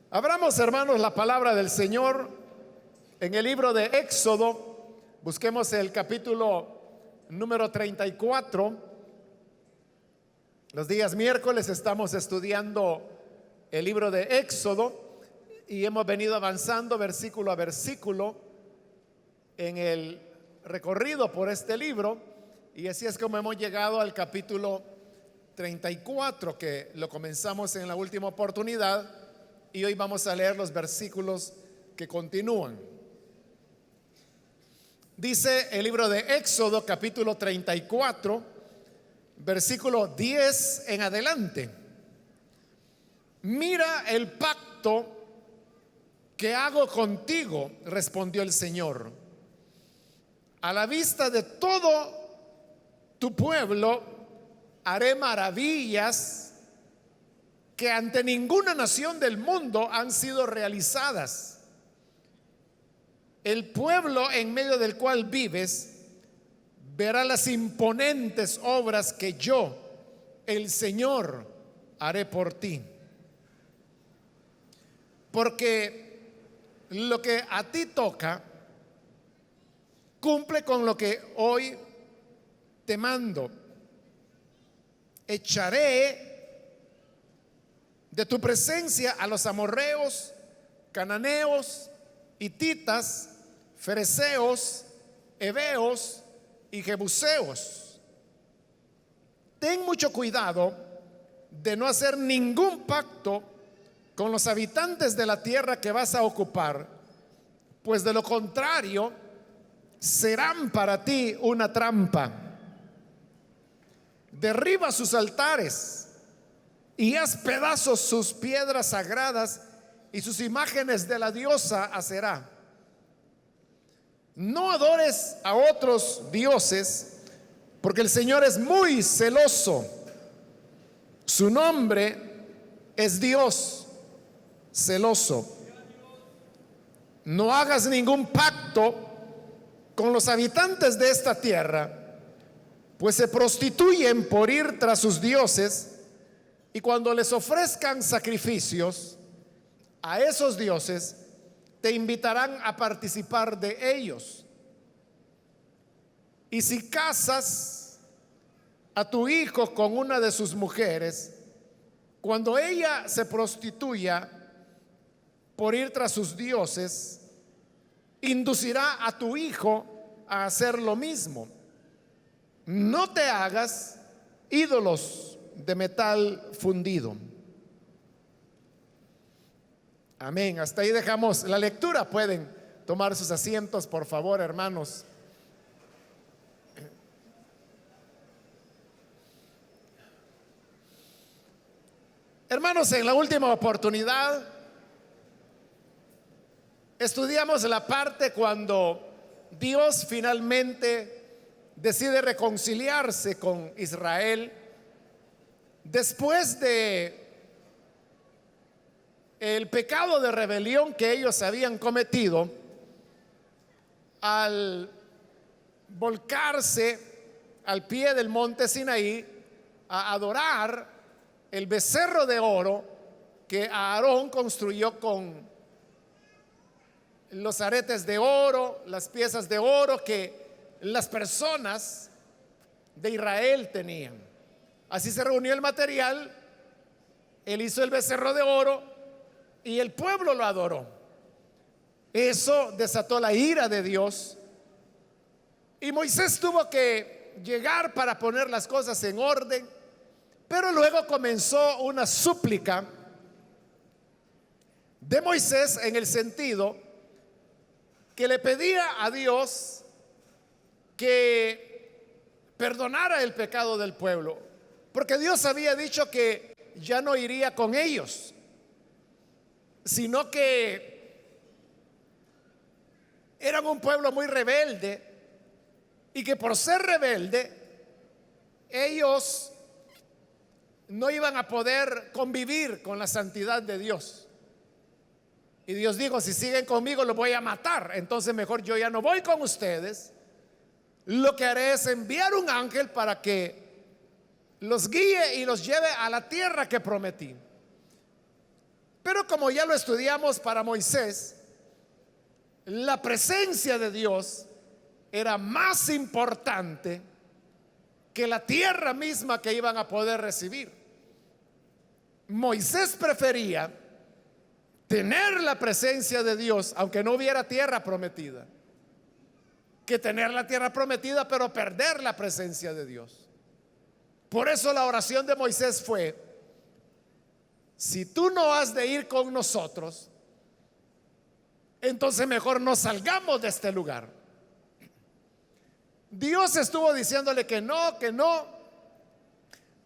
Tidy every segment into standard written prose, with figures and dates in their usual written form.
Abramos, hermanos, la palabra del Señor en el libro de Éxodo. Busquemos el capítulo número 34. Los días miércoles estamos estudiando el libro de Éxodo y hemos venido avanzando versículo a versículo en el recorrido por este libro, y así es como hemos llegado al capítulo 34, que lo comenzamos en la última oportunidad, y hoy vamos a leer los versículos que continúan. Dice el libro de Éxodo capítulo 34, versículo 10 en adelante: mira el pacto que hago contigo, respondió el Señor. A la vista de todo tu pueblo haré maravillas que ante ninguna nación del mundo han sido realizadas. El pueblo en medio del cual vives verá las imponentes obras que yo, el Señor, haré por ti. Porque lo que a ti toca cumple con lo que hoy te mando. Echaré de tu presencia a los amorreos, cananeos, hititas, fereceos, heveos y jebuseos. Ten mucho cuidado de no hacer ningún pacto con los habitantes de la tierra que vas a ocupar, pues de lo contrario serán para ti una trampa. Derriba sus altares y haz pedazos sus piedras sagradas y sus imágenes de la diosa Aserá. No adores a otros dioses, porque el Señor es muy celoso. Su nombre es Dios celoso. No hagas ningún pacto con los habitantes de esta tierra, pues se prostituyen por ir tras sus dioses, y cuando les ofrezcan sacrificios a esos dioses, te invitarán a participar de ellos. Y si casas a tu hijo con una de sus mujeres, cuando ella se prostituya por ir tras sus dioses, inducirá a tu hijo a hacer lo mismo. No te hagas ídolos de metal fundido. Amén. Hasta ahí dejamos la lectura. Pueden tomar sus asientos, por favor, hermanos. Hermanos, en la última oportunidad estudiamos la parte cuando Dios finalmente decide reconciliarse con Israel después de el pecado de rebelión que ellos habían cometido al volcarse al pie del monte Sinaí a adorar el becerro de oro que Aarón construyó con los aretes de oro, las piezas de oro que las personas de Israel tenían. Así se reunió el material, él hizo el becerro de oro y el pueblo lo adoró. Eso desató la ira de Dios, y Moisés tuvo que llegar para poner las cosas en orden. Pero luego comenzó una súplica de Moisés, en el sentido que le pedía a Dios que perdonara el pecado del pueblo, porque Dios había dicho que ya no iría con ellos, sino que eran un pueblo muy rebelde, y que por ser rebelde ellos no iban a poder convivir con la santidad de Dios. Y Dios dijo: si siguen conmigo los voy a matar, entonces mejor yo ya no voy con ustedes. Lo que haré es enviar un ángel para que los guíe y los lleve a la tierra que prometí. Pero Pero como ya lo estudiamos, para Moisés, la presencia de Dios era más importante que la tierra misma que iban a poder recibir. Moisés prefería tener la presencia de Dios, aunque no hubiera tierra prometida, que tener la tierra prometida pero perder la presencia de Dios. Por eso la oración de Moisés fue: si tú no has de ir con nosotros, entonces mejor no salgamos de este lugar. Dios estuvo diciéndole que no,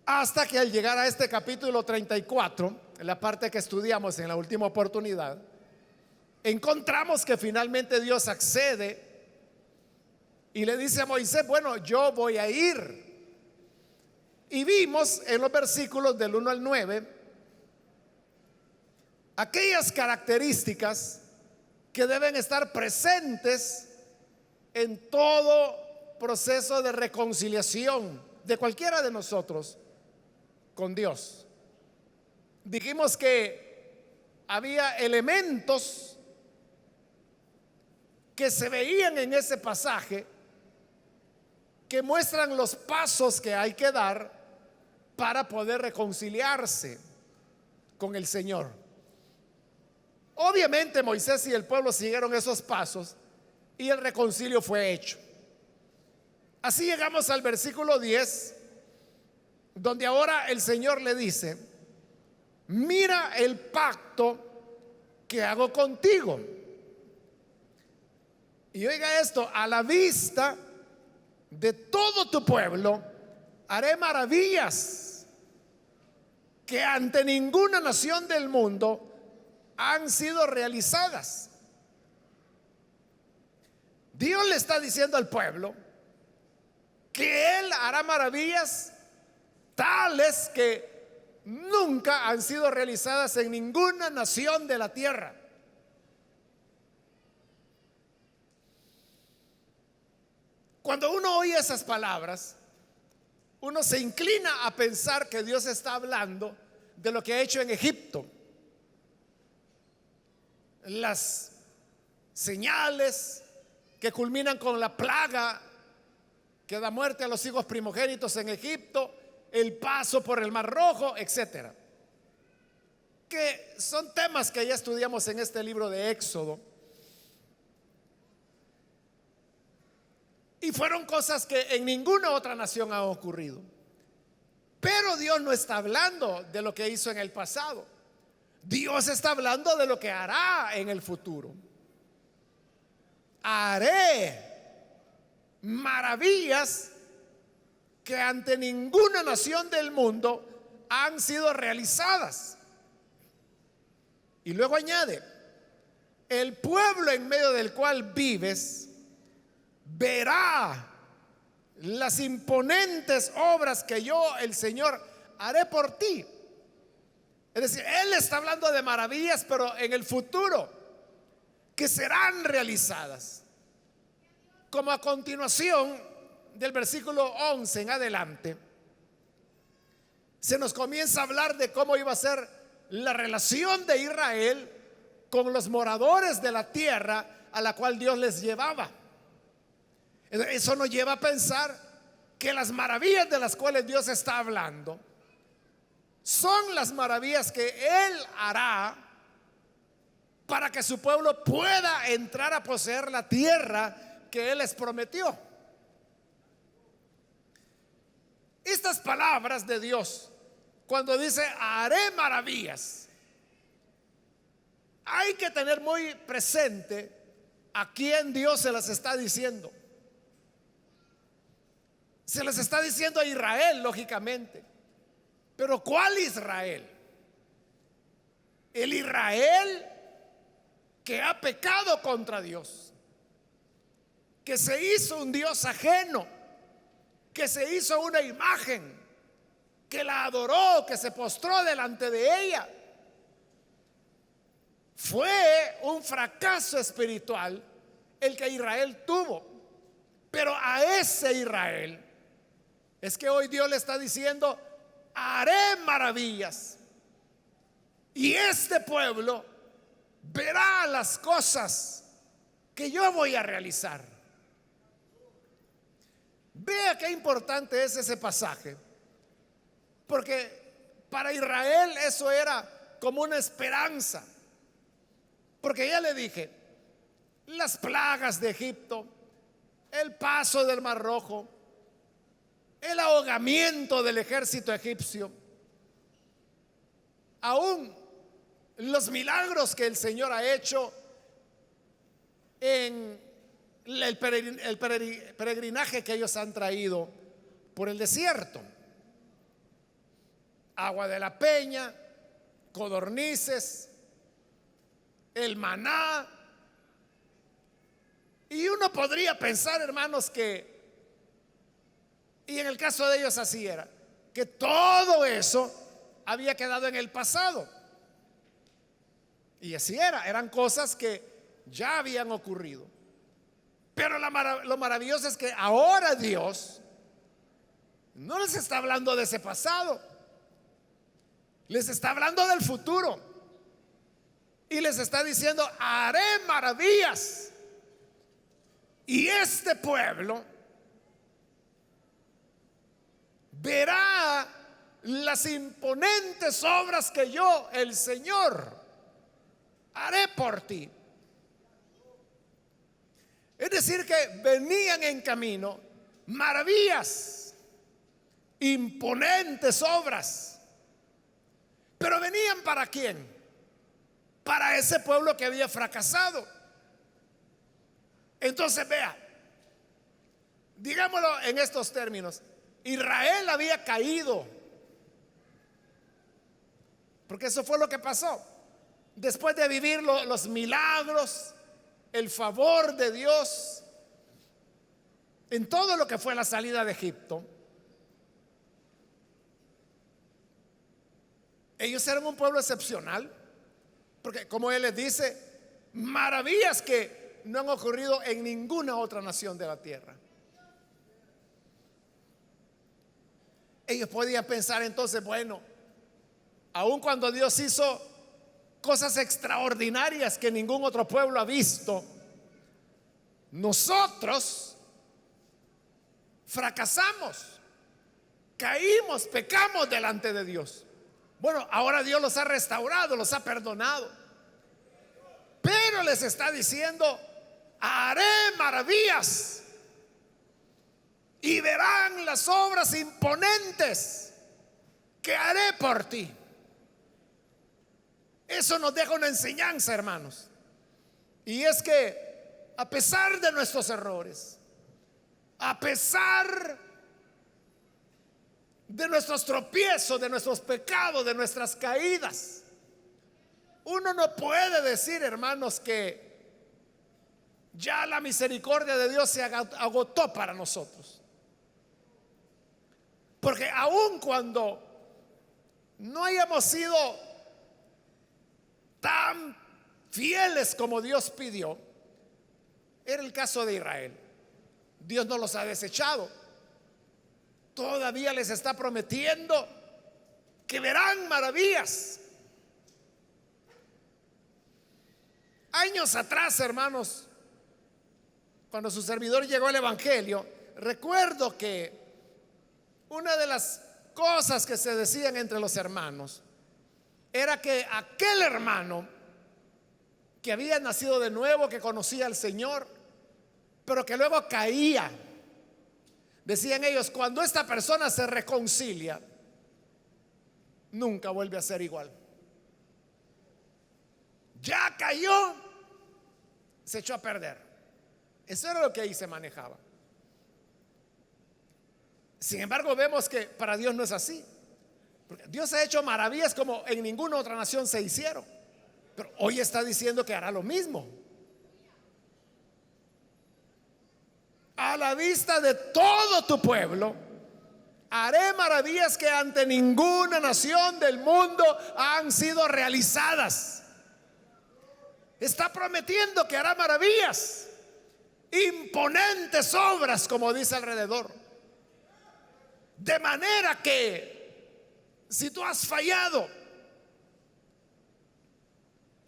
hasta que al llegar a este capítulo 34, en la parte que estudiamos en la última oportunidad, encontramos que finalmente Dios accede y le dice a Moisés: bueno, yo voy a ir. Y vimos en los versículos del 1 al 9 aquellas características que deben estar presentes en todo proceso de reconciliación de cualquiera de nosotros con Dios. Dijimos que había elementos que se veían en ese pasaje que muestran los pasos que hay que dar para poder reconciliarse con el Señor. Obviamente Moisés y el pueblo siguieron esos pasos y el reconcilio fue hecho. Así llegamos al versículo 10, donde ahora el Señor le dice: mira el pacto que hago contigo. Y oiga esto: a la vista de todo tu pueblo haré maravillas que ante ninguna nación del mundo han sido realizadas. Dios le está diciendo al pueblo que Él hará maravillas tales que nunca han sido realizadas en ninguna nación de la tierra. Cuando uno oye esas palabras, uno se inclina a pensar que Dios está hablando de lo que ha hecho en Egipto. Las señales que culminan con la plaga que da muerte a los hijos primogénitos en Egipto, el paso por el Mar Rojo, etcétera, que son temas que ya estudiamos en este libro de Éxodo. Y fueron cosas que en ninguna otra nación han ocurrido. Pero Dios no está hablando de lo que hizo en el pasado. Dios está hablando de lo que hará en el futuro. Haré maravillas que ante ninguna nación del mundo han sido realizadas. Y luego añade: el pueblo en medio del cual vives verá las imponentes obras que yo, el Señor, haré por ti. Es decir, Él está hablando de maravillas, pero en el futuro, que serán realizadas. Como a continuación del versículo 11 en adelante, se nos comienza a hablar de cómo iba a ser la relación de Israel con los moradores de la tierra a la cual Dios les llevaba. Eso nos lleva a pensar que las maravillas de las cuales Dios está hablando son las maravillas que Él hará para que su pueblo pueda entrar a poseer la tierra que Él les prometió. Estas palabras de Dios, cuando dice haré maravillas, hay que tener muy presente a quién Dios se las está diciendo. Se les está diciendo a Israel, lógicamente. Pero ¿cuál Israel? El Israel que ha pecado contra Dios, que se hizo un Dios ajeno, que se hizo una imagen, que la adoró, que se postró delante de ella. Fue un fracaso espiritual el que Israel tuvo. Pero a ese Israel es que hoy Dios le está diciendo: haré maravillas. Y este pueblo verá las cosas que yo voy a realizar. Vea qué importante es ese pasaje, porque para Israel eso era como una esperanza. Porque ya le dije, las plagas de Egipto, el paso del Mar Rojo, el ahogamiento del ejército egipcio, aún los milagros que el Señor ha hecho en el peregrinaje que ellos han traído por el desierto. Agua de la peña, codornices, el maná. Y uno podría pensar, hermanos, que, y en el caso de ellos así era, que todo eso había quedado en el pasado. Y así era, eran cosas que ya habían ocurrido. Pero lo maravilloso es que ahora Dios no les está hablando de ese pasado, les está hablando del futuro. Y les está diciendo, haré maravillas. Y este pueblo verá las imponentes obras que yo, el Señor, haré por ti. Es decir, que venían en camino maravillas, imponentes obras. Pero venían ¿para quién? Para ese pueblo que había fracasado. Entonces vea, digámoslo en estos términos, Israel había caído, porque eso fue lo que pasó. Después de vivir los milagros, el favor de Dios en todo lo que fue la salida de Egipto, ellos eran un pueblo excepcional, porque como él les dice, maravillas que no han ocurrido en ninguna otra nación de la tierra. Ellos podían pensar entonces, bueno, aun cuando Dios hizo cosas extraordinarias que ningún otro pueblo ha visto, nosotros fracasamos, caímos, pecamos delante de Dios. Bueno, ahora Dios los ha restaurado, los ha perdonado, pero les está diciendo, haré maravillas y verán las obras imponentes que haré por ti. Eso nos deja una enseñanza, hermanos, y es que a pesar de nuestros errores, a pesar de nuestros tropiezos, de nuestros pecados, de nuestras caídas, uno no puede decir, hermanos, que ya la misericordia de Dios se agotó para nosotros. Porque aun cuando no hayamos sido tan fieles como Dios pidió, era el caso de Israel. Dios no los ha desechado. Todavía les está prometiendo que verán maravillas. Años atrás, hermanos, cuando su servidor llegó al Evangelio, recuerdo que una de las cosas que se decían entre los hermanos era que aquel hermano que había nacido de nuevo, que conocía al Señor, pero que luego caía, decían ellos, cuando esta persona se reconcilia, nunca vuelve a ser igual. Ya cayó, se echó a perder. Eso era lo que ahí se manejaba. Sin embargo, vemos que para Dios no es así, porque Dios ha hecho maravillas como en ninguna otra nación se hicieron, pero hoy está diciendo que hará lo mismo. A la vista de todo tu pueblo, haré maravillas que ante ninguna nación del mundo han sido realizadas. Está prometiendo que hará maravillas, imponentes obras, como dice alrededor. De manera que si tú has fallado,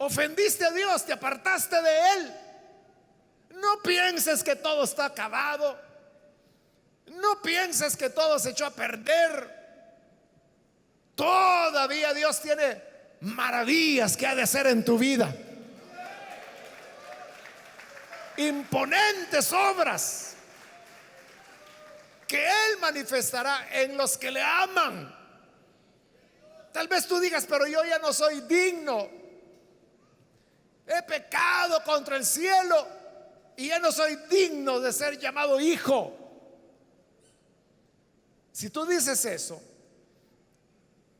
ofendiste a Dios, te apartaste de Él. No pienses que todo está acabado. No pienses que todo se echó a perder. Todavía Dios tiene maravillas que ha de hacer en tu vida. Imponentes obras que Él manifestará en los que le aman. Tal vez tú digas, pero yo ya no soy digno. He pecado contra el cielo y ya no soy digno de ser llamado hijo. Si tú dices eso,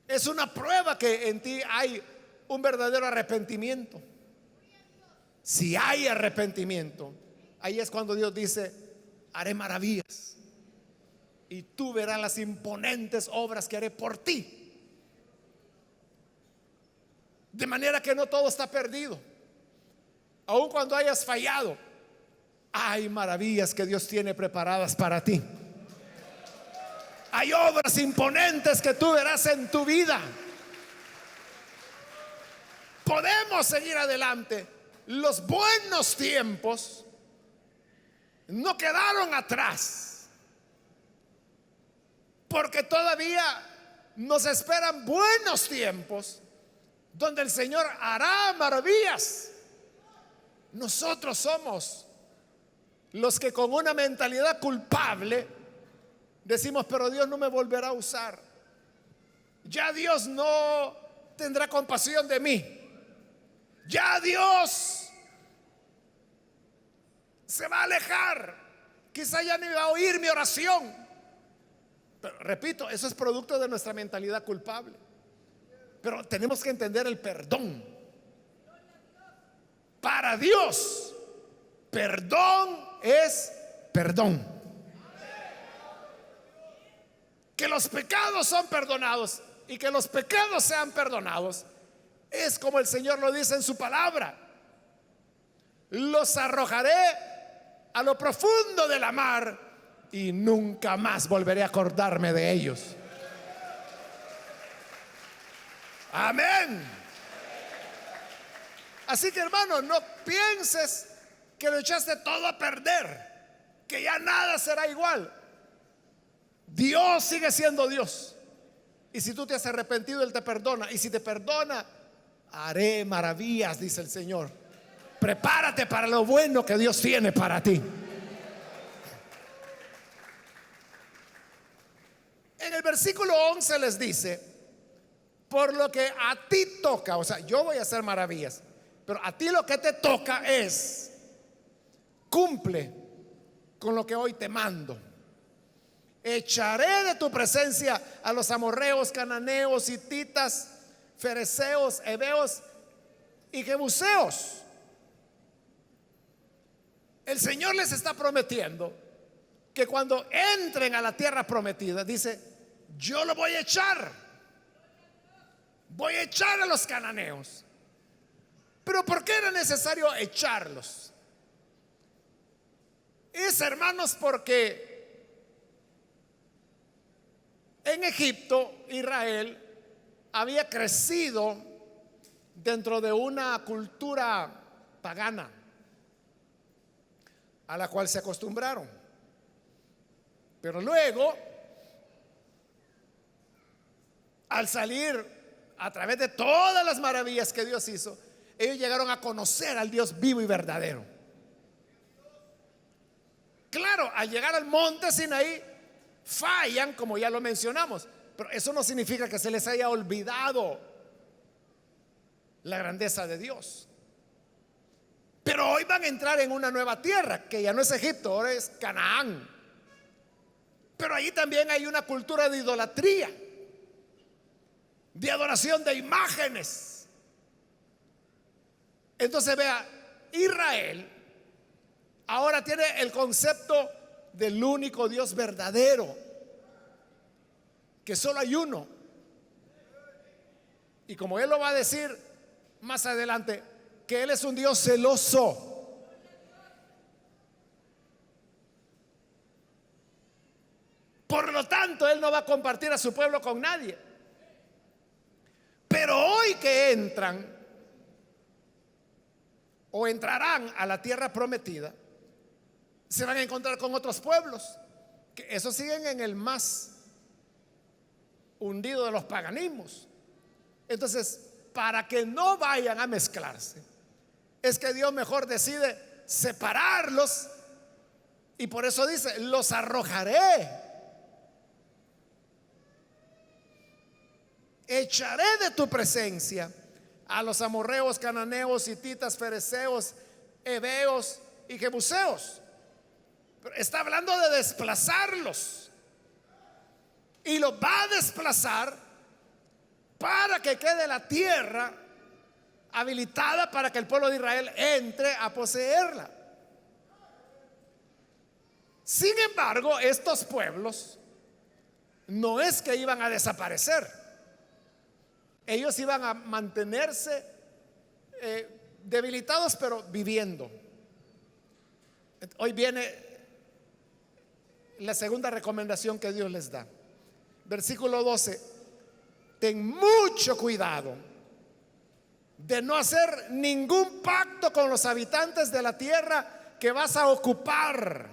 es una prueba que en ti hay un verdadero arrepentimiento. Si hay arrepentimiento, ahí es cuando Dios dice: haré maravillas y tú verás las imponentes obras que haré por ti. De manera que no todo está perdido. Aun cuando hayas fallado, hay maravillas que Dios tiene preparadas para ti. Hay obras imponentes que tú verás en tu vida. Podemos seguir adelante. Los buenos tiempos no quedaron atrás, porque todavía nos esperan buenos tiempos donde el Señor hará maravillas. Nosotros somos los que con una mentalidad culpable decimos: pero Dios no me volverá a usar. Ya Dios no tendrá compasión de mí. Ya Dios se va a alejar. Quizá ya no va a oír mi oración. Pero repito, eso es producto de nuestra mentalidad culpable. Pero tenemos que entender el perdón. Para Dios, perdón es perdón. Que los pecados son perdonados y que los pecados sean perdonados es como el Señor lo dice en su palabra: los arrojaré a lo profundo de la mar y nunca más volveré a acordarme de ellos. Amén. Así que, hermano, no pienses que lo echaste todo a perder, que ya nada será igual. Dios sigue siendo Dios. Y si tú te has arrepentido, Él te perdona. Y si te perdona, haré maravillas, dice el Señor. Prepárate para lo bueno que Dios tiene para ti. En el versículo 11 les dice: por lo que a ti toca, o sea, yo voy a hacer maravillas, pero a ti lo que te toca es: cumple con lo que hoy te mando. Echaré de tu presencia a los amorreos, cananeos, hititas, fereceos, heveos y jebuseos. El Señor les está prometiendo que cuando entren a la tierra prometida, dice: yo lo voy a echar. Voy a echar a los cananeos. Pero ¿por qué era necesario echarlos? Es, hermanos, porque en Egipto Israel había crecido dentro de una cultura pagana a la cual se acostumbraron. Pero luego, al salir a través de todas las maravillas que Dios hizo, ellos llegaron a conocer al Dios vivo y verdadero. Claro, al llegar al monte Sinaí fallan, como ya lo mencionamos, pero eso no significa que se les haya olvidado la grandeza de Dios. Pero hoy van a entrar en una nueva tierra, que ya no es Egipto, ahora es Canaán. Pero ahí también hay una cultura de idolatría, de adoración de imágenes. Entonces vea, Israel ahora tiene el concepto del único Dios verdadero, que solo hay uno. Y como Él lo va a decir más adelante, que Él es un Dios celoso. Por lo tanto, Él no va a compartir a su pueblo con nadie. Pero hoy que entran o entrarán a la tierra prometida, se van a encontrar con otros pueblos, que esos siguen en el más hundido de los paganismos. Entonces, para que no vayan a mezclarse, es que Dios mejor decide separarlos, y por eso dice: los arrojaré, echaré de tu presencia a los amorreos, cananeos, hititas, fereceos, heveos y jebuseos. Pero está hablando de desplazarlos, y los va a desplazar para que quede la tierra habilitada para que el pueblo de Israel entre a poseerla. Sin embargo, estos pueblos no es que iban a desaparecer, ellos iban a mantenerse debilitados, pero viviendo. Hoy viene la segunda recomendación que Dios les da. Versículo 12: ten mucho cuidado de no hacer ningún pacto con los habitantes de la tierra que vas a ocupar,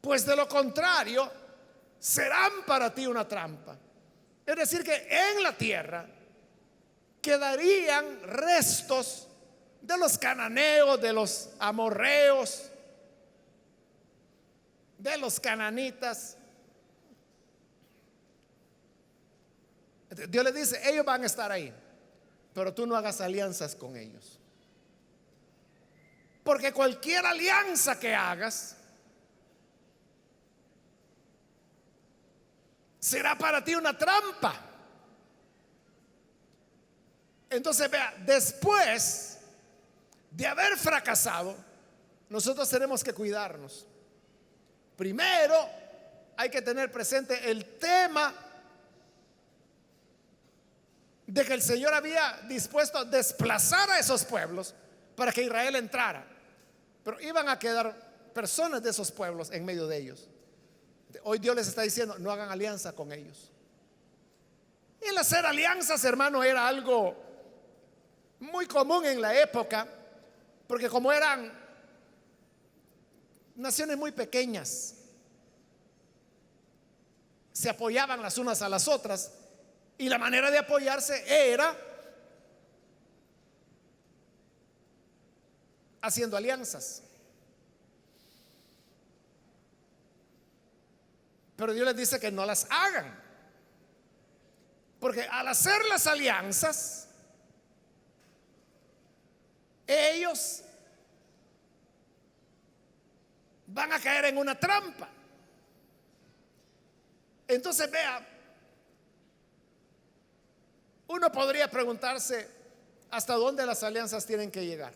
pues de lo contrario serán para ti una trampa. Es decir, que en la tierra quedarían restos de los cananeos, de los amorreos, de los cananitas. Dios les dice: ellos van a estar ahí, pero tú no hagas alianzas con ellos, porque cualquier alianza que hagas será para ti una trampa. Entonces, vea, después de haber fracasado, nosotros tenemos que cuidarnos. Primero hay que tener presente el tema de que el Señor había dispuesto a desplazar a esos pueblos para que Israel entrara, pero iban a quedar personas de esos pueblos en medio de ellos. Hoy Dios les está diciendo: no hagan alianza con ellos. Y el hacer alianzas, hermano, era algo muy común en la época, porque como eran naciones muy pequeñas, se apoyaban las unas a las otras, y la manera de apoyarse era haciendo alianzas. Pero Dios les dice que no las hagan, porque al hacer las alianzas, ellos van a caer en una trampa. Entonces, vea, uno podría preguntarse hasta dónde las alianzas tienen que llegar.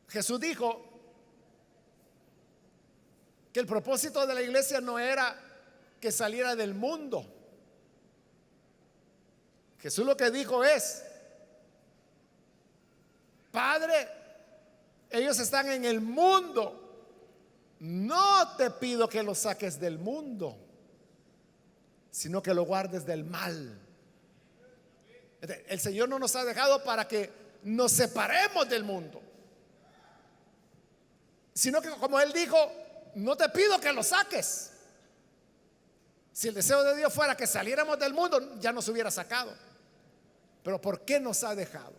Jesús dijo que el propósito de la iglesia no era que saliera del mundo. Jesús lo que dijo es: Padre, ellos están en el mundo, no te pido que los saques del mundo, sino que lo guardes del mal. El Señor no nos ha dejado para que nos separemos del mundo, sino que, como Él dijo, no te pido que lo saques. Si el deseo de Dios fuera que saliéramos del mundo, ya nos hubiera sacado. Pero ¿por qué nos ha dejado?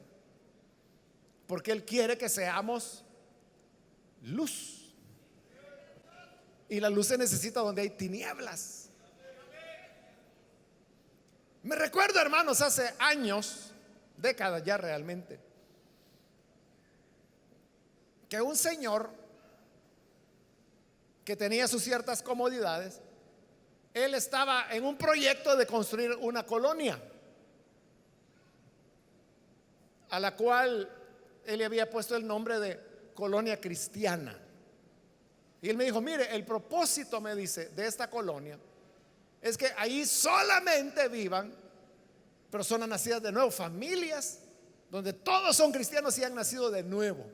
Porque Él quiere que seamos luz, y la luz se necesita donde hay tinieblas. Me recuerdo, hermanos, hace años, décadas ya realmente, que un señor que tenía sus ciertas comodidades, él estaba en un proyecto de construir una colonia a la cual él le había puesto el nombre de Colonia Cristiana. Y él me dijo: mire, el propósito, me dice, de esta colonia es que ahí solamente vivan personas nacidas de nuevo, familias donde todos son cristianos y han nacido de nuevo.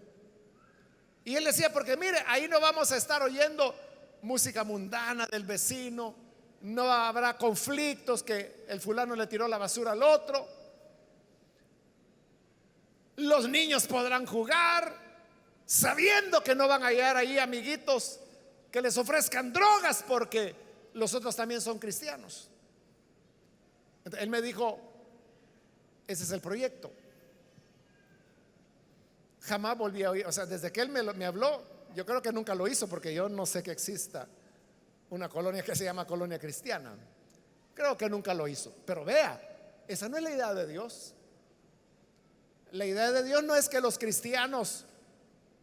Y él decía: porque mire, ahí no vamos a estar oyendo música mundana del vecino, no habrá conflictos, que el fulano le tiró la basura al otro, los niños podrán jugar sabiendo que no van a hallar ahí amiguitos que les ofrezcan drogas porque los otros también son cristianos. Entonces, él me dijo, ese es el proyecto. Jamás volví a oír, o sea, desde que él me habló, yo creo que nunca lo hizo, porque yo no sé que exista una colonia que se llama colonia cristiana. Creo que nunca lo hizo. Pero vea, esa no es la idea de Dios. La idea de Dios no es que los cristianos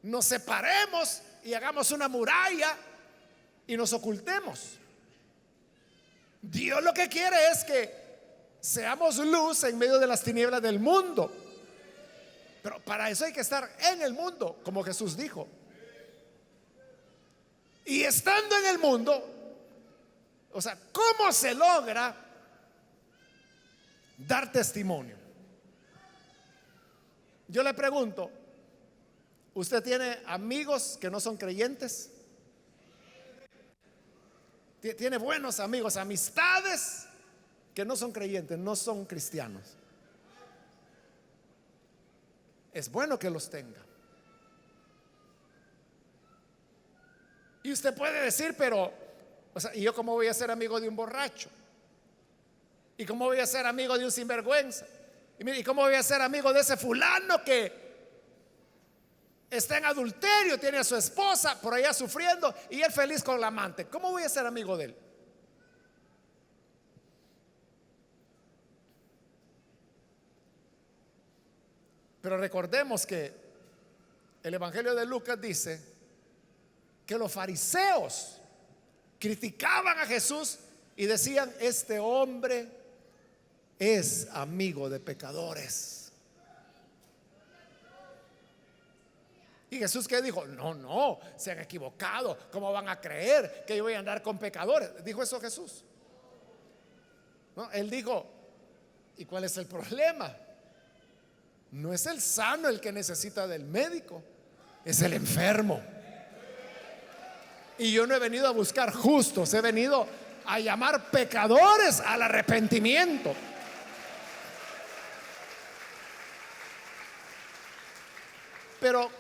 nos separemos y hagamos una muralla y nos ocultemos. Dios lo que quiere es que seamos luz en medio de las tinieblas del mundo. Pero para eso hay que estar en el mundo, como Jesús dijo. Y estando en el mundo, o sea, ¿cómo se logra dar testimonio? Yo le pregunto, ¿usted tiene amigos que no son creyentes? ¿Tiene buenos amigos, amistades que no son creyentes, no son cristianos? Es bueno que los tenga. Y usted puede decir, pero, o sea, ¿y yo cómo voy a ser amigo de un borracho? ¿Y cómo voy a ser amigo de un sinvergüenza? Y mire, ¿y cómo voy a ser amigo de ese fulano que está en adulterio, tiene a su esposa por allá sufriendo y él feliz con la amante? ¿Cómo voy a ser amigo de él? Pero recordemos que el Evangelio de Lucas dice que los fariseos criticaban a Jesús y decían, este hombre es amigo de pecadores. Y Jesús, ¿qué dijo? No, se han equivocado. ¿Cómo van a creer que yo voy a andar con pecadores? ¿Dijo eso Jesús? No, él dijo, ¿y cuál es el problema? No es el sano el que necesita del médico, es el enfermo. Y yo no he venido a buscar justos, he venido a llamar pecadores al arrepentimiento. Pero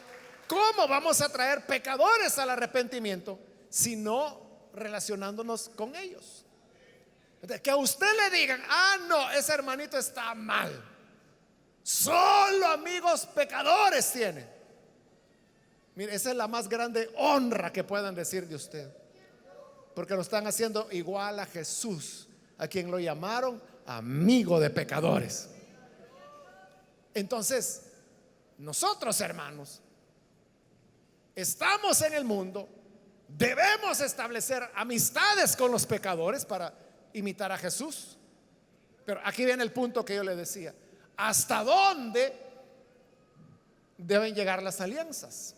¿cómo vamos a traer pecadores al arrepentimiento si no relacionándonos con ellos? Que a usted le digan, no, ese hermanito está mal, solo amigos pecadores tiene. Mire, esa es la más grande honra que puedan decir de usted, porque lo están haciendo igual a Jesús, a quien lo llamaron amigo de pecadores. Entonces, nosotros, hermanos, estamos en el mundo, debemos establecer amistades con los pecadores para imitar a Jesús. Pero aquí viene el punto que yo le decía: ¿hasta dónde deben llegar las alianzas?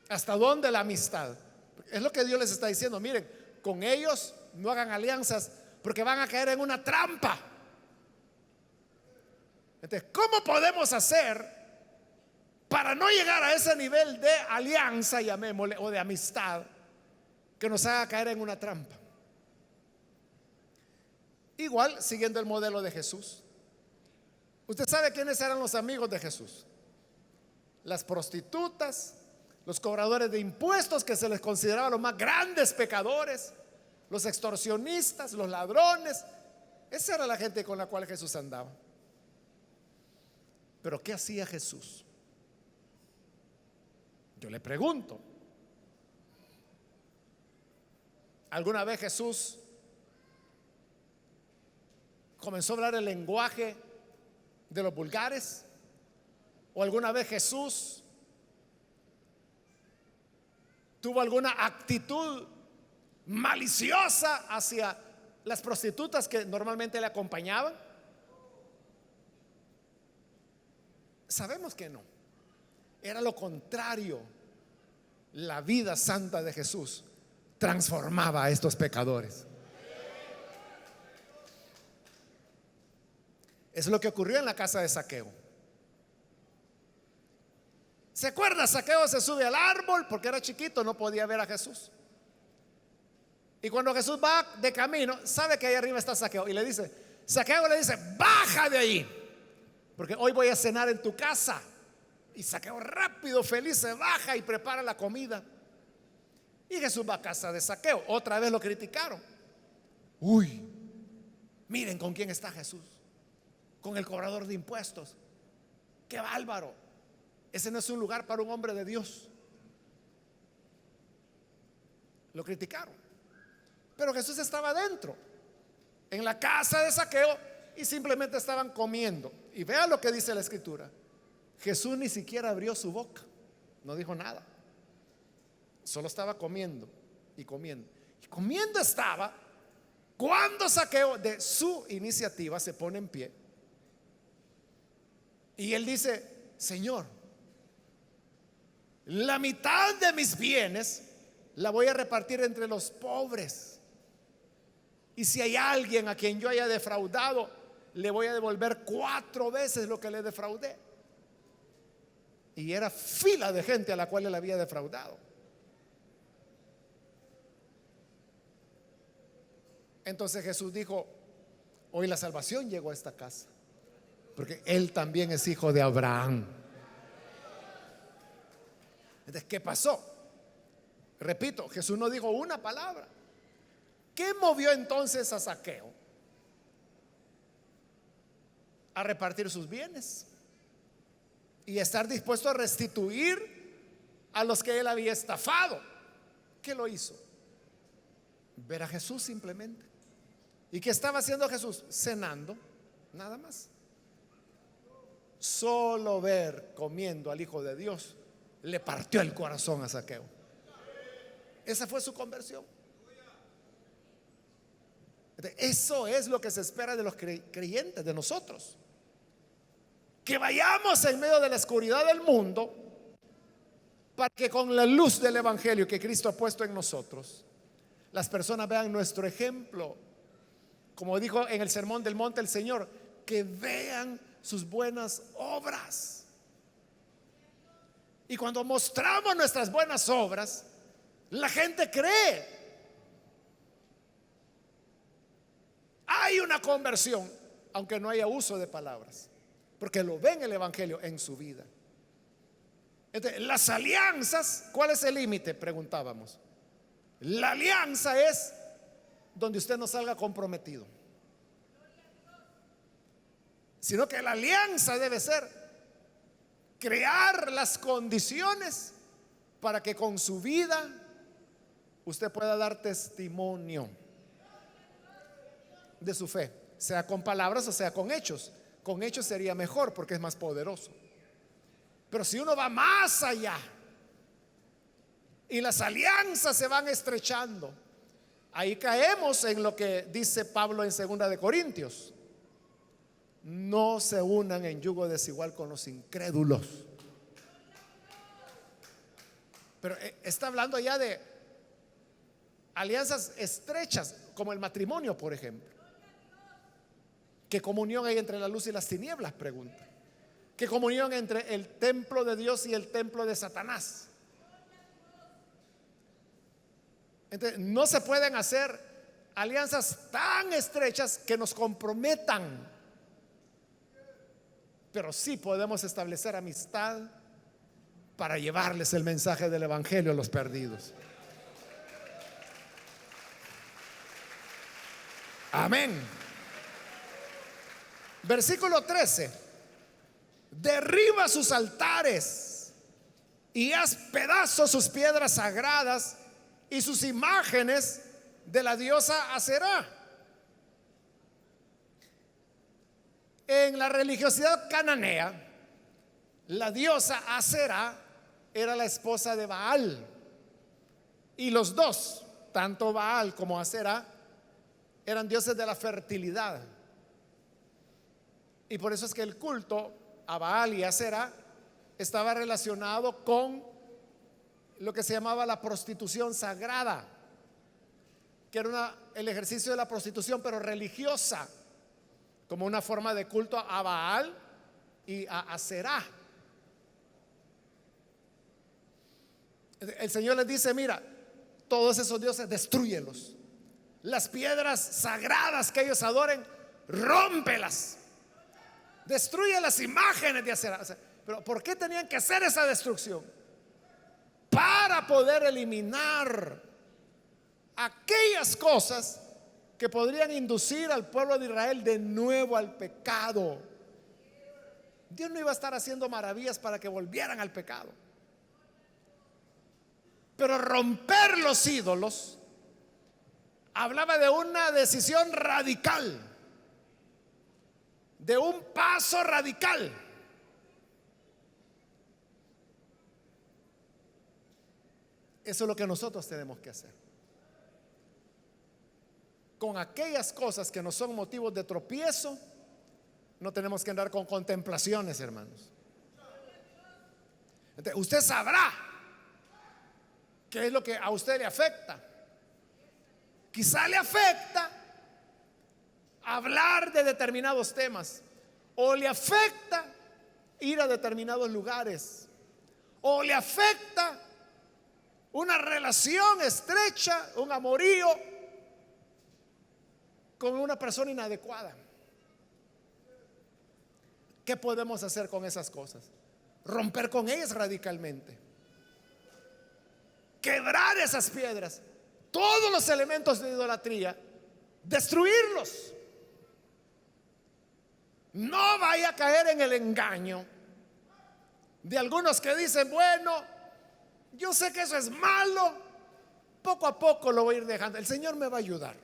¿Hasta dónde la amistad? Es lo que Dios les está diciendo. Miren, con ellos no hagan alianzas porque van a caer en una trampa. Entonces, ¿cómo podemos hacer para no llegar a ese nivel de alianza, llamémosle, o de amistad, que nos haga caer en una trampa? Igual, siguiendo el modelo de Jesús. ¿Usted sabe quiénes eran los amigos de Jesús? Las prostitutas, los cobradores de impuestos, que se les consideraba los más grandes pecadores, los extorsionistas, los ladrones. Esa era la gente con la cual Jesús andaba. Pero ¿qué hacía Jesús? Yo le pregunto, ¿alguna vez Jesús comenzó a hablar el lenguaje de los vulgares? ¿O alguna vez Jesús tuvo alguna actitud maliciosa hacia las prostitutas que normalmente le acompañaban? Sabemos que no. Era lo contrario. La vida santa de Jesús transformaba a estos pecadores. Es lo que ocurrió en la casa de Zaqueo. ¿Se acuerda? Zaqueo se sube al árbol porque era chiquito, no podía ver a Jesús. Y cuando Jesús va de camino, sabe que ahí arriba está Zaqueo y le dice, Zaqueo le dice, baja de ahí, porque hoy voy a cenar en tu casa. Y Zaqueo rápido, feliz, se baja y prepara la comida. Y Jesús va a casa de Zaqueo. Otra vez lo criticaron. Uy, miren con quién está Jesús, con el cobrador de impuestos. Qué bárbaro. Ese no es un lugar para un hombre de Dios. Lo criticaron. Pero Jesús estaba dentro, en la casa de Zaqueo, y simplemente estaban comiendo. Y vean lo que dice la escritura. Jesús ni siquiera abrió su boca, no dijo nada. Solo estaba comiendo y comiendo. Y comiendo estaba cuando Zaqueo, de su iniciativa, se pone en pie. Y él dice, Señor, la mitad de mis bienes la voy a repartir entre los pobres. Y si hay alguien a quien yo haya defraudado, le voy a devolver 4 veces lo que le defraudé. Y era fila de gente a la cual él había defraudado. Entonces Jesús dijo, hoy la salvación llegó a esta casa, porque él también es hijo de Abraham. Entonces, ¿qué pasó? Repito, Jesús no dijo una palabra. ¿Qué movió entonces a Zaqueo a repartir sus bienes y estar dispuesto a restituir a los que él había estafado? ¿Qué lo hizo? Ver a Jesús simplemente. ¿Y qué estaba haciendo Jesús? Cenando, nada más. Solo ver comiendo al Hijo de Dios le partió el corazón a Zaqueo. Esa fue su conversión. Eso es lo que se espera de los creyentes, de nosotros. Que vayamos en medio de la oscuridad del mundo, para que con la luz del Evangelio que Cristo ha puesto en nosotros, las personas vean nuestro ejemplo. Como dijo en el Sermón del Monte el Señor, que vean sus buenas obras. Y cuando mostramos nuestras buenas obras, la gente cree. Hay una conversión, aunque no haya uso de palabras, porque lo ven el Evangelio en su vida. Entonces, las alianzas, ¿cuál es el límite? Preguntábamos. La alianza es donde usted no salga comprometido, sino que la alianza debe ser crear las condiciones para que con su vida usted pueda dar testimonio de su fe, sea con palabras o sea con hechos. Con hechos sería mejor porque es más poderoso. Pero si uno va más allá y las alianzas se van estrechando, ahí caemos en lo que dice Pablo en 2 de Corintios: no se unan en yugo desigual con los incrédulos. Pero está hablando ya de alianzas estrechas, como el matrimonio, por ejemplo. ¿Qué comunión hay entre la luz y las tinieblas? Pregunta. ¿Qué comunión entre el templo de Dios y el templo de Satanás? Entonces, no se pueden hacer alianzas tan estrechas que nos comprometan, pero sí podemos establecer amistad para llevarles el mensaje del Evangelio a los perdidos. Amén. Versículo 13: derriba sus altares y haz pedazos sus piedras sagradas y sus imágenes de la diosa Aserá. En la religiosidad cananea, la diosa Aserá era la esposa de Baal, y los dos, tanto Baal como Aserá, eran dioses de la fertilidad. Y por eso es que el culto a Baal y a Aserá estaba relacionado con lo que se llamaba la prostitución sagrada, que era el ejercicio de la prostitución, pero religiosa, como una forma de culto a Baal y a Aserá. El Señor les dice: mira, todos esos dioses, destrúyelos, las piedras sagradas que ellos adoren, rómpelas, destruye las imágenes de Acera. O sea, pero ¿por qué tenían que hacer esa destrucción? Para poder eliminar aquellas cosas que podrían inducir al pueblo de Israel de nuevo al pecado. Dios no iba a estar haciendo maravillas para que volvieran al pecado, pero romper los ídolos hablaba de una decisión radical, de un paso radical. Eso es lo que nosotros tenemos que hacer con aquellas cosas que no son motivos de tropiezo. No tenemos que andar con contemplaciones, hermanos. Entonces, usted sabrá qué es lo que a usted le afecta. Quizá le afecta hablar de determinados temas, o le afecta ir a determinados lugares, o le afecta una relación estrecha, un amorío con una persona inadecuada. ¿Qué podemos hacer con esas cosas? Romper con ellas radicalmente, quebrar esas piedras, todos los elementos de idolatría, destruirlos. No vaya a caer en el engaño de algunos que dicen: bueno, yo sé que eso es malo, poco a poco lo voy a ir dejando, el Señor me va a ayudar,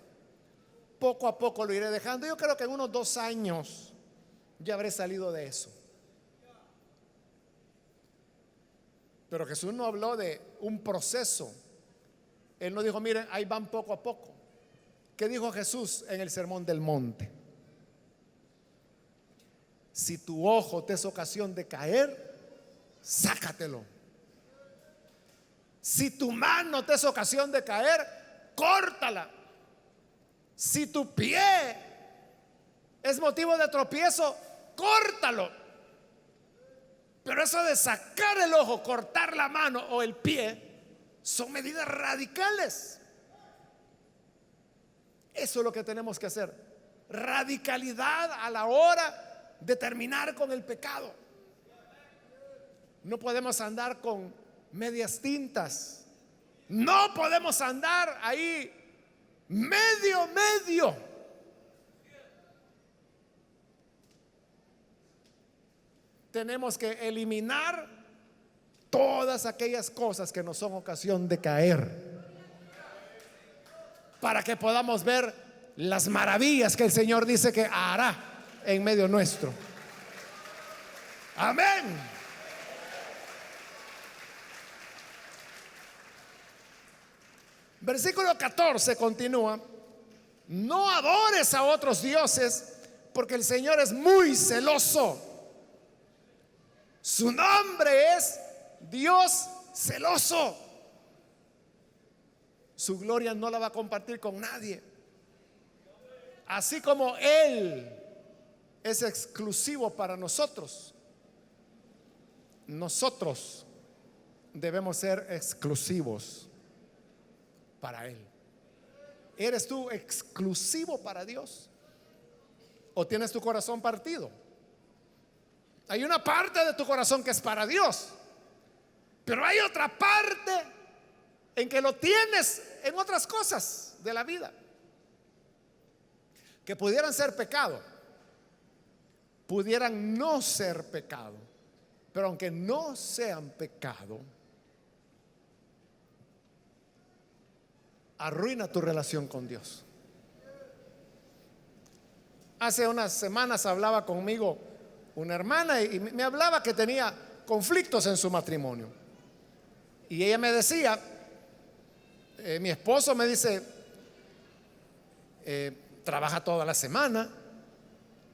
poco a poco lo iré dejando. Yo creo que en unos 2 años ya habré salido de eso. Pero Jesús no habló de un proceso. Él no dijo: miren, ahí van poco a poco. ¿Qué dijo Jesús en el Sermón del Monte? Si tu ojo te es ocasión de caer, sácatelo. Si tu mano te es ocasión de caer, córtala. Si tu pie es motivo de tropiezo, córtalo. Pero eso de sacar el ojo, cortar la mano o el pie, son medidas radicales. Eso es lo que tenemos que hacer. Radicalidad a la hora de terminar con el pecado. No podemos andar con medias tintas. No podemos andar ahí medio. Tenemos que eliminar todas aquellas cosas que nos son ocasión de caer, para que podamos ver las maravillas que el Señor dice que hará en medio nuestro. Amén. Versículo 14 continúa: no adores a otros dioses, porque el Señor es muy celoso. Su nombre es Dios celoso. Su gloria no la va a compartir con nadie. Así como Él es exclusivo para nosotros, nosotros debemos ser exclusivos para Él. ¿Eres tú exclusivo para Dios o tienes tu corazón partido? Hay una parte de tu corazón que es para Dios, pero hay otra parte en que lo tienes en otras cosas de la vida que pudieran ser pecado, pudieran no ser pecado, pero aunque no sean pecado, arruina tu relación con Dios. Hace unas semanas hablaba conmigo una hermana y me hablaba que tenía conflictos en su matrimonio. Y ella me decía, mi esposo me dice, trabaja toda la semana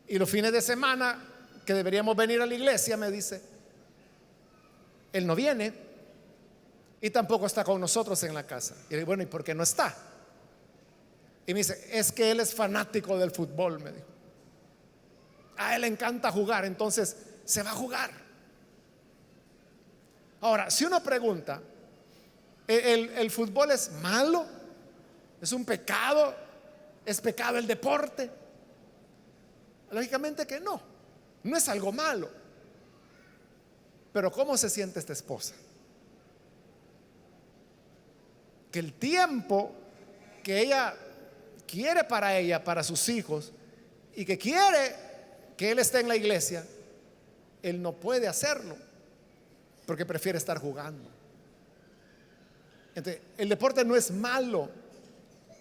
y los fines de semana que deberíamos venir a la iglesia, me dice, él no viene y tampoco está con nosotros en la casa. Y le digo: bueno, ¿y por qué no está? Y me dice: es que él es fanático del fútbol, me dijo. A él le encanta jugar, entonces se va a jugar. Ahora, si uno pregunta, ¿el fútbol es malo? ¿Es un pecado? ¿Es pecado el deporte? Lógicamente que no, no es algo malo. Pero ¿cómo se siente esta esposa? Que el tiempo que ella quiere para ella, para sus hijos, y que quiere que él esté en la iglesia, él no puede hacerlo porque prefiere estar jugando. Entonces, el deporte no es malo,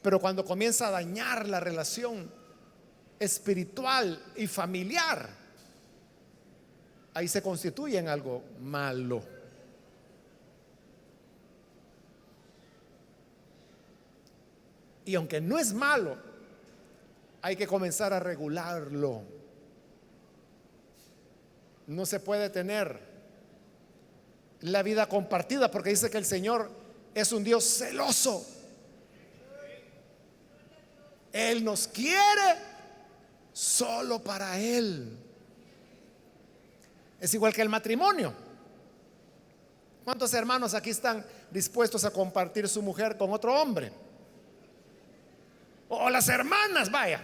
pero cuando comienza a dañar la relación espiritual y familiar, ahí se constituye en algo malo. Y aunque no es malo, hay que comenzar a regularlo. No se puede tener la vida compartida, porque dice que el Señor es un Dios celoso. Él nos quiere solo para Él. Es igual que el matrimonio. ¿Cuántos hermanos aquí están dispuestos a compartir su mujer con otro hombre? O las hermanas, vaya.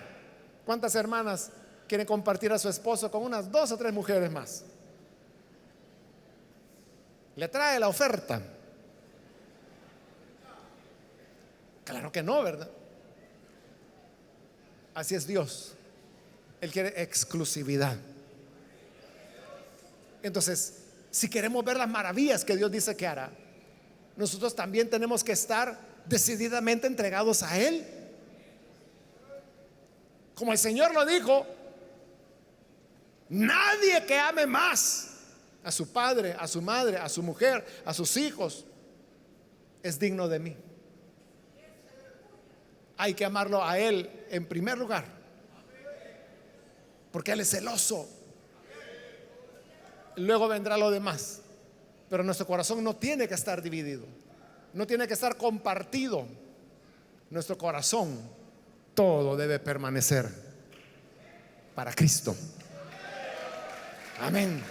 ¿Cuántas hermanas quieren compartir a su esposo con unas 2 o 3 mujeres más? ¿Le trae la oferta? Claro que no, ¿verdad? Así es Dios. Él quiere exclusividad. Entonces, si queremos ver las maravillas que Dios dice que hará, nosotros también tenemos que estar decididamente entregados a Él. Como el Señor lo dijo, nadie que ame más a su padre, a su madre, a su mujer, a sus hijos, es digno de mí. Hay que amarlo a Él en primer lugar, porque Él es celoso. Luego vendrá lo demás. Pero nuestro corazón no tiene que estar dividido, no tiene que estar compartido. Nuestro corazón, todo debe permanecer para Cristo. Amén.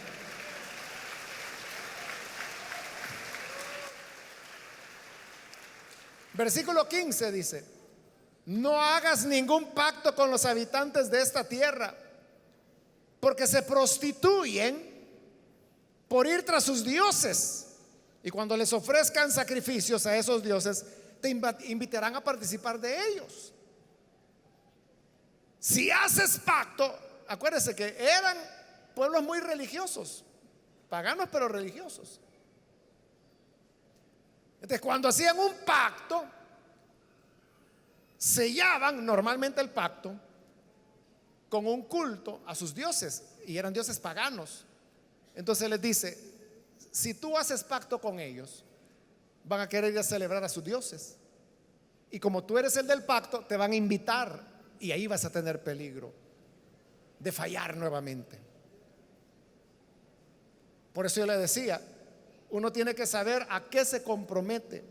Versículo 15 dice: no hagas ningún pacto con los habitantes de esta tierra, porque se prostituyen por ir tras sus dioses, y cuando les ofrezcan sacrificios a esos dioses, te invitarán a participar de ellos. Si haces pacto, acuérdese que eran pueblos muy religiosos, paganos pero religiosos. Entonces, cuando hacían un pacto, sellaban normalmente el pacto con un culto a sus dioses, y eran dioses paganos. Entonces les dice: si tú haces pacto con ellos, van a querer ir a celebrar a sus dioses, y como tú eres el del pacto, te van a invitar, y ahí vas a tener peligro de fallar nuevamente. Por eso yo le decía, uno tiene que saber a qué se compromete.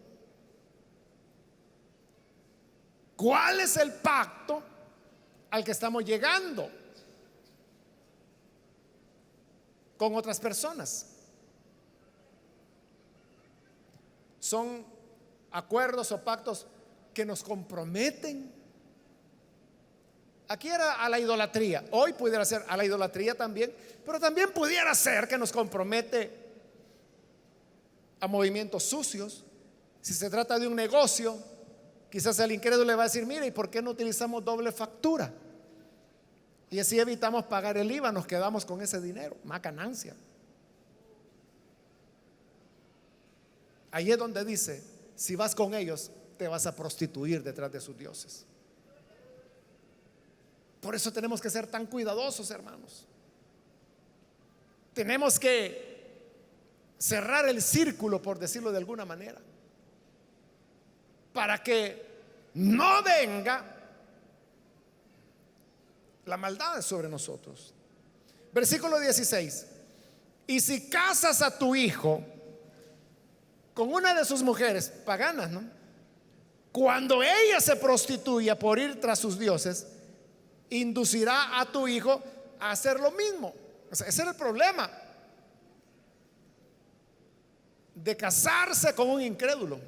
¿Cuál es el pacto al que estamos llegando con otras personas? Son acuerdos o pactos que nos comprometen. Aquí era a la idolatría, hoy pudiera ser a la idolatría también, pero también pudiera ser que nos compromete a movimientos sucios. Si se trata de un negocio, quizás el incrédulo le va a decir: mire, ¿y por qué no utilizamos doble factura? Y así evitamos pagar el IVA, nos quedamos con ese dinero, más ganancia. Ahí es donde dice: si vas con ellos, te vas a prostituir detrás de sus dioses. Por eso tenemos que ser tan cuidadosos, hermanos. Tenemos que cerrar el círculo, por decirlo de alguna manera, para que no venga la maldad sobre nosotros. Versículo 16: y si casas a tu hijo con una de sus mujeres paganas, ¿no?, cuando ella se prostituya por ir tras sus dioses, inducirá a tu hijo a hacer lo mismo. O sea, ese era el problema de casarse con un incrédulo.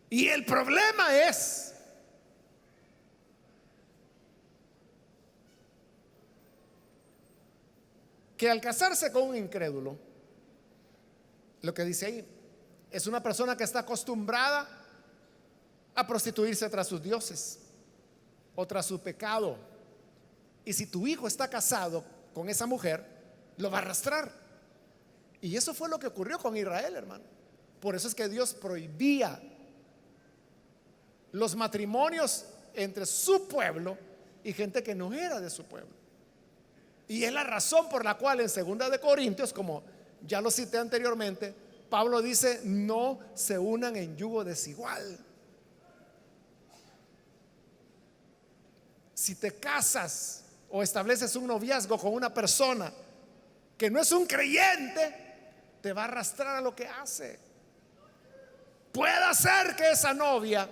Y el problema es que al casarse con un incrédulo, lo que dice ahí, es una persona que está acostumbrada a prostituirse tras sus dioses o tras su pecado. Y si tu hijo está casado con esa mujer, lo va a arrastrar. Y eso fue lo que ocurrió con Israel, hermano. Por eso es que Dios prohibía los matrimonios entre su pueblo y gente que no era de su pueblo. Y es la razón por la cual en 2 de Corintios, como ya lo cité anteriormente, Pablo dice: no se unan en yugo desigual. Si te casas o estableces un noviazgo con una persona que no es un creyente, te va a arrastrar a lo que hace. Puede ser que esa novia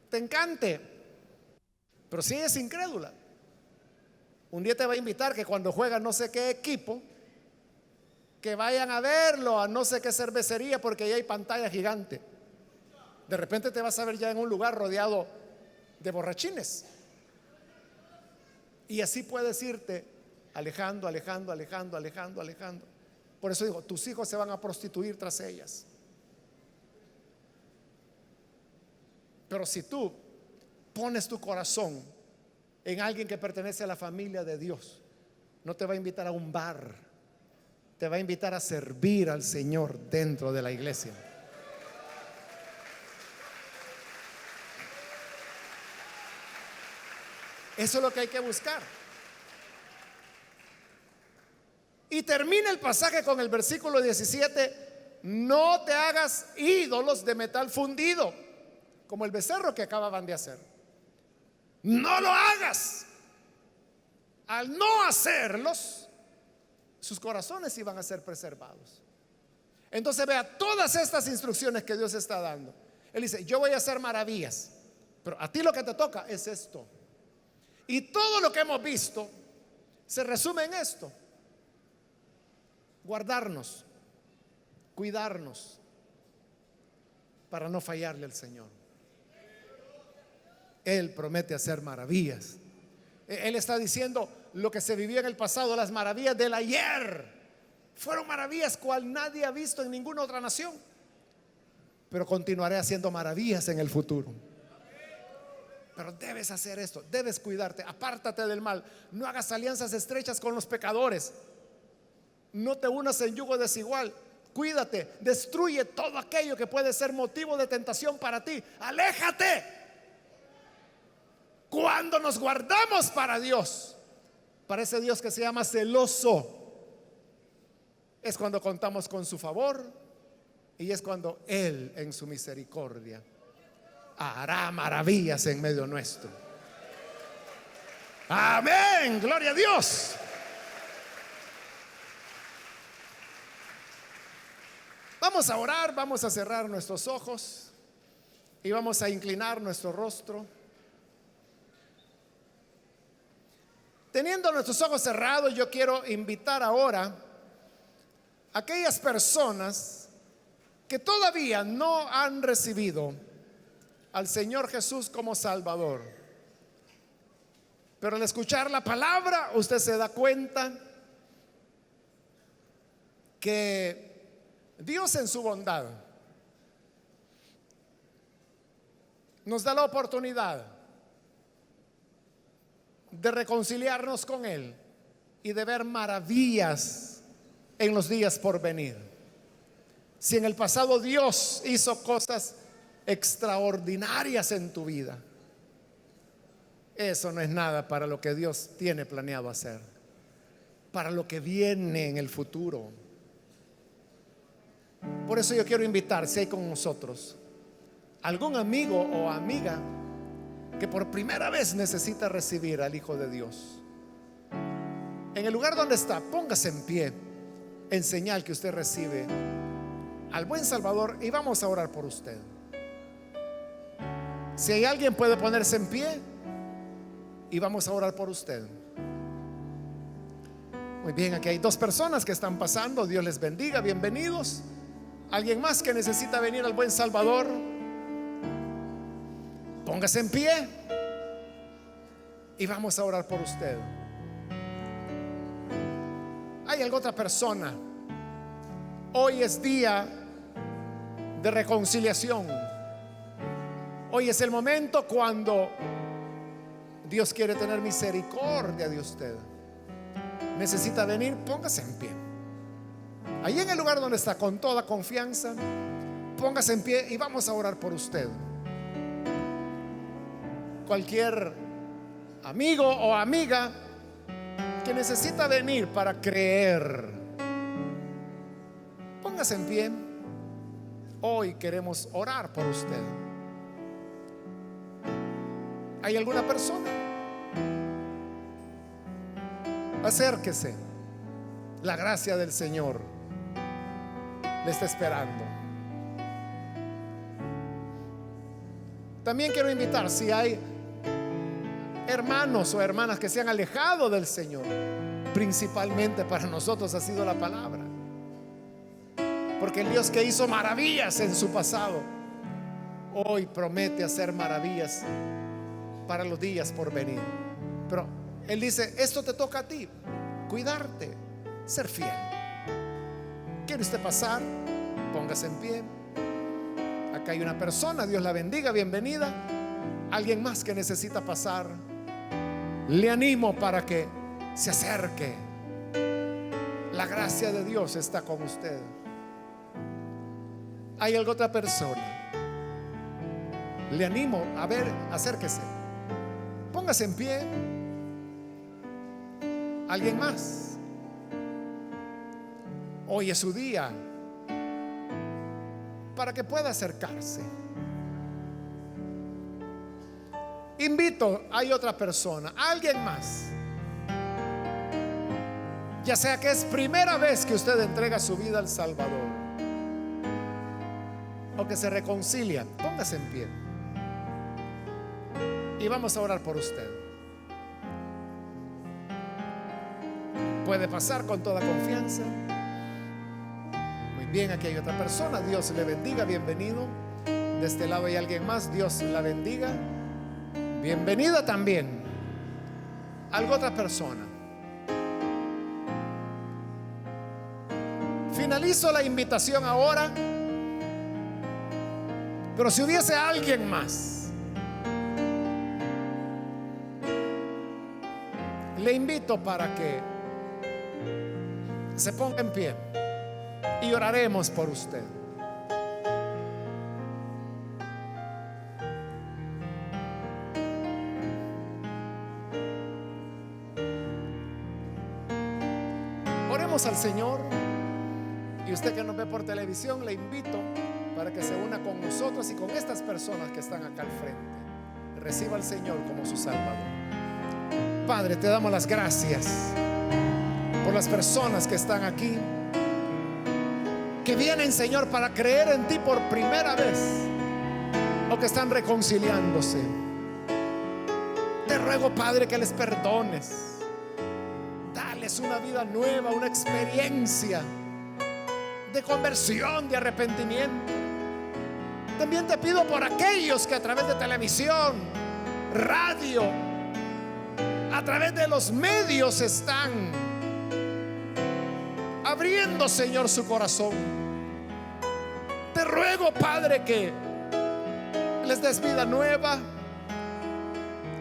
te encante, pero si ella es incrédula, un día te va a invitar que cuando juega no sé qué equipo, que vayan a verlo a no sé qué cervecería porque ahí hay pantalla gigante. De repente te vas a ver ya en un lugar rodeado de borrachines. Y así puedes irte alejando, alejando, alejando, alejando, alejando. Por eso digo, tus hijos se van a prostituir tras ellas. Pero si tú pones tu corazón en alguien que pertenece a la familia de Dios, no te va a invitar a un bar, te va a invitar a servir al Señor dentro de la iglesia. Eso es lo que hay que buscar. Y termina el pasaje con el versículo 17: no te hagas ídolos de metal fundido, como el becerro que acababan de hacer. No lo hagas. Al no hacerlos, sus corazones iban a ser preservados. Entonces vea todas estas instrucciones que Dios está dando. Él dice: yo voy a hacer maravillas, pero a ti lo que te toca es esto. Y todo lo que hemos visto se resume en esto: guardarnos, cuidarnos para no fallarle al Señor. Él promete hacer maravillas. Él está diciendo lo que se vivió en el pasado, las maravillas del ayer fueron maravillas cual nadie ha visto en ninguna otra nación, pero continuaré haciendo maravillas en el futuro. Pero debes hacer esto, debes cuidarte, apártate del mal, no hagas alianzas estrechas con los pecadores, no te unas en yugo desigual, cuídate, destruye todo aquello que puede ser motivo de tentación para ti, aléjate. Cuando nos guardamos para Dios, para ese Dios que se llama celoso, es cuando contamos con su favor y es cuando Él en su misericordia hará maravillas en medio nuestro. Amén, gloria a Dios. Vamos a orar, vamos a cerrar nuestros ojos y vamos a inclinar nuestro rostro. Teniendo nuestros ojos cerrados, yo quiero invitar ahora a aquellas personas que todavía no han recibido al Señor Jesús como Salvador, pero al escuchar la palabra usted se da cuenta que Dios en su bondad nos da la oportunidad de reconciliarnos con Él y de ver maravillas en los días por venir. Si en el pasado Dios hizo cosas extraordinarias en tu vida, eso no es nada para lo que Dios tiene planeado hacer, para lo que viene en el futuro. Por eso yo quiero invitar, si hay con nosotros algún amigo o amiga que por primera vez necesita recibir al Hijo de Dios, en el lugar donde está, póngase en pie en señal que usted recibe al buen Salvador y vamos a orar por usted. Si hay alguien, puede ponerse en pie y vamos a orar por usted. Muy bien, aquí hay dos personas que están pasando. Dios les bendiga, bienvenidos. ¿Alguien más que necesita venir al buen Salvador? Póngase en pie y vamos a orar por usted. alguna otra persona? Hoy es día de reconciliación. Hoy es el momento cuando Dios quiere tener misericordia de usted. Necesita venir, póngase en pie. Ahí en el lugar donde está, con toda confianza, póngase en pie y vamos a orar por usted. Cualquier amigo o amiga que necesita venir para creer, póngase en pie. Hoy queremos orar por usted. ¿Hay alguna persona? Acérquese. La gracia del Señor le está esperando. También quiero invitar, si hay hermanos o hermanas que se han alejado del Señor, principalmente para nosotros ha sido la palabra, porque el Dios que hizo maravillas en su pasado, hoy promete hacer maravillas para los días por venir. Pero Él dice: esto te toca a ti, cuidarte, ser fiel. ¿Quiere usted pasar? Póngase en pie. Acá hay una persona, Dios la bendiga, bienvenida. Alguien más que necesita pasar, le animo para que se acerque. La gracia de Dios está con usted. ¿Hay alguna otra persona? Le animo, a ver, acérquese. Póngase en pie. ¿Alguien más? Hoy es su día para que pueda acercarse. Invito, hay otra persona, alguien más, ya sea que es primera vez que usted entrega su vida al Salvador o que se reconcilia, póngase en pie y vamos a orar por usted. Puede pasar con toda confianza. Muy bien, aquí hay otra persona. Dios le bendiga, bienvenido. De este lado hay alguien más. Dios la bendiga, bienvenida también. ¿Algo otra persona? Finalizo la invitación ahora, pero si hubiese alguien más, le invito para que se ponga en pie y oraremos por usted. Oremos al Señor. Y usted que nos ve por televisión, le invito para que se una con nosotros y con estas personas que están acá al frente. Reciba al Señor como su Salvador. Padre, te damos las gracias por las personas que están aquí, que vienen, Señor, para creer en ti por primera vez, o que están reconciliándose. Te ruego, Padre, que les perdones. Dales una vida nueva, una experiencia de conversión, de arrepentimiento. También te pido por aquellos que a través de televisión, radio, a través de los medios están abriendo, Señor, su corazón. Te ruego, Padre, que les des vida nueva,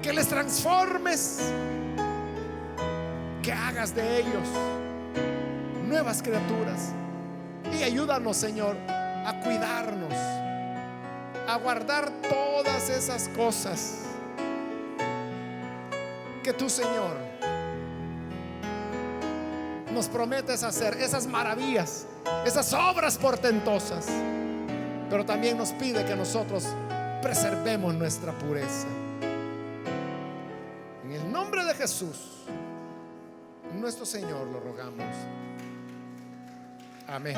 que les transformes, que hagas de ellos nuevas criaturas. Y ayúdanos, Señor, a cuidarnos, a guardar todas esas cosas que tú, Señor, nos prometes hacer, esas maravillas, esas obras portentosas. Pero también nos pide que nosotros preservemos nuestra pureza. En el nombre de Jesús, nuestro Señor, lo rogamos. Amén.